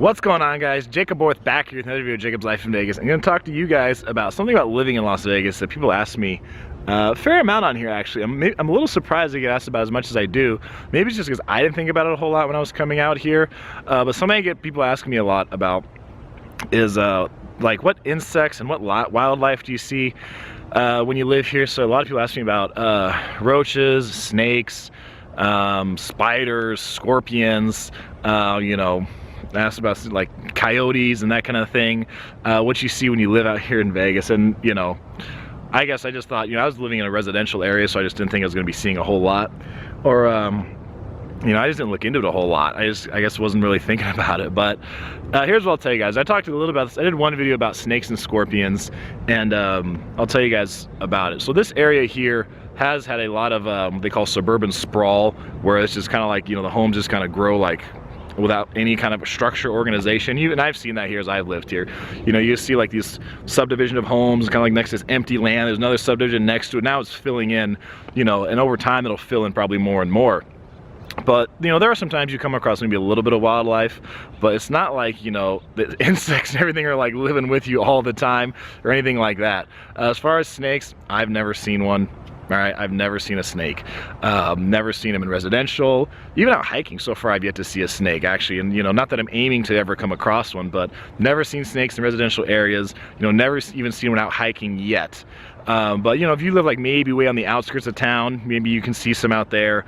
What's going on, guys? Jacoborth back here with another video of Jacob's Life in Vegas. I'm going to talk to you guys about something about living in Las Vegas that people ask me a fair amount on here, actually. I'm a little surprised to get asked about as much as I do. Maybe it's just because I didn't think about it a whole lot when I was coming out here. But something I get people asking me a lot about is like what insects and what wildlife do you see when you live here? So a lot of people ask me about roaches, snakes, spiders, scorpions, you know, asked about like coyotes and that kind of thing, what you see when you live out here in Vegas. And you know, I guess I just thought, you know, I was living in a residential area, so I just didn't think I was going to be seeing a whole lot, or you know, I just didn't look into it a whole lot. I guess wasn't really thinking about it. But here's what I'll tell you guys. I talked a little about this. I did one video about snakes and scorpions, and I'll tell you guys about it. So this area here has had a lot of what they call suburban sprawl, where it's just kind of like, you know, the homes just kind of grow like without any kind of structure, organization. And I've seen that here as I've lived here. You know, you see like these subdivision of homes kind of like next to this empty land. There's another subdivision next to it. Now it's filling in, you know, and over time it'll fill in probably more and more. But you know, there are sometimes you come across maybe a little bit of wildlife, but it's not like, you know, the insects and everything are like living with you all the time or anything like that. As far as snakes, I've never seen one. All right, I've never seen a snake. Never seen them in residential. Even out hiking, so far I've yet to see a snake, actually. And you know, not that I'm aiming to ever come across one, but never seen snakes in residential areas. You know, never even seen one out hiking yet. But you know, if you live like maybe way on the outskirts of town, maybe you can see some out there.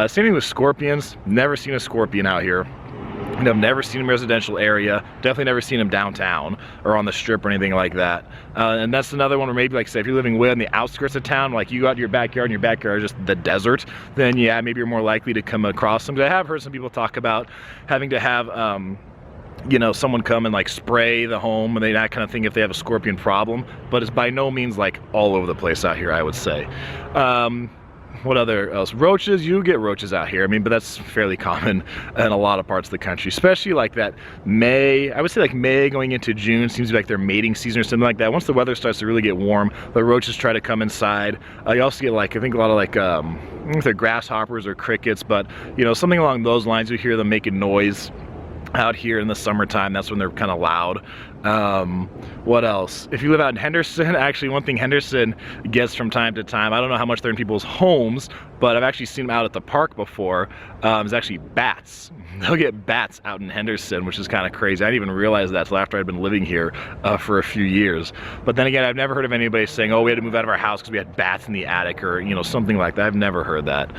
Same thing with scorpions. Never seen a scorpion out here. And I've never seen them in a residential area. Definitely never seen them downtown or on the strip or anything like that. And that's another one where maybe, like say, if you're living way on the outskirts of town, like you go out to your backyard and your backyard is just the desert, then yeah, maybe you're more likely to come across them. Because I have heard some people talk about having to have you know, someone come and like spray the home and that kind of thing if they have a scorpion problem. But it's by no means like all over the place out here, I would say. What other else? Roaches, you get roaches out here. I mean, but that's fairly common in a lot of parts of the country, especially like that May, I would say like May going into June seems to be like their mating season or something like that. Once the weather starts to really get warm, the roaches try to come inside. You also get like, I think a lot of like, I don't know if they're grasshoppers or crickets, but you know, something along those lines. You hear them making noise out here in the summertime. That's when they're kind of loud. What else? If you live out in Henderson, actually one thing Henderson gets from time to time, I don't know how much they're in people's homes, but I've actually seen them out at the park before, is actually bats. They'll get bats out in Henderson, which is kind of crazy. I didn't even realize that until after I'd been living here for a few years. But then again, I've never heard of anybody saying, oh, we had to move out of our house because we had bats in the attic, or you know, something like that. I've never heard that.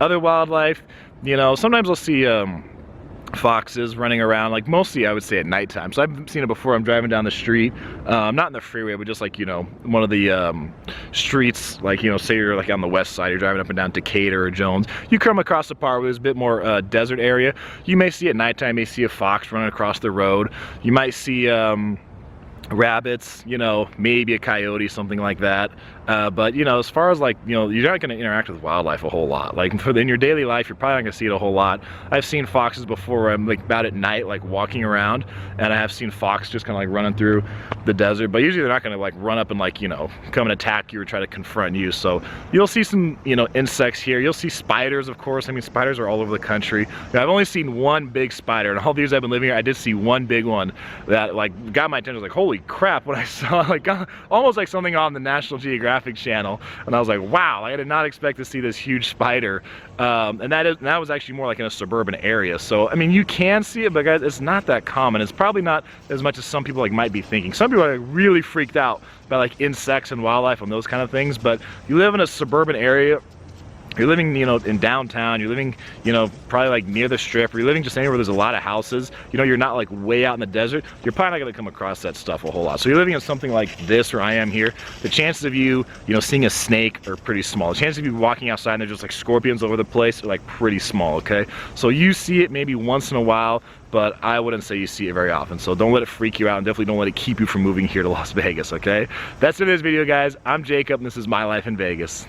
Other wildlife, you know, sometimes I'll see foxes running around, like mostly I would say at nighttime. So I've seen it before. I'm driving down the street, not in the freeway, but just like, you know, one of the streets, like, you know, say you're like on the west side, you're driving up and down Decatur or Jones, you come across a part where there's a bit more desert area. You may see at nighttime, you may see a fox running across the road. You might see rabbits, you know, maybe a coyote, something like that. But you know, as far as like, you know, you're not going to interact with wildlife a whole lot. Like in your daily life, you're probably not going to see it a whole lot. I've seen foxes before where I'm like about at night, like walking around, and I have seen fox just kind of like running through the desert. But usually they're not going to like run up and like, you know, come and attack you or try to confront you. So you'll see some, you know, insects here. You'll see spiders, of course. I mean, spiders are all over the country. Now, I've only seen one big spider, and all the years I've been living here, I did see one big one that like got my attention. I was like, holy crap, when I saw like almost like something on the National Geographic channel, and I was like, wow, I did not expect to see this huge spider. And that was actually more like in a suburban area. So I mean, you can see it, but guys, it's not that common. It's probably not as much as some people like might be thinking. Some people are like really freaked out about like insects and wildlife and those kind of things, but you live in a suburban area, you're living, you know, in downtown, you're living, you know, probably like near the strip, or you're living just anywhere where there's a lot of houses, you know, you're not like way out in the desert, you're probably not going to come across that stuff a whole lot. So you're living in something like this where I am here, the chances of you know, seeing a snake are pretty small. The chances of you walking outside and there's just like scorpions over the place are like pretty small, okay? So you see it maybe once in a while, but I wouldn't say you see it very often. So don't let it freak you out, and definitely don't let it keep you from moving here to Las Vegas, okay? That's it for this video, guys. I'm Jacob, and this is My Life in Vegas.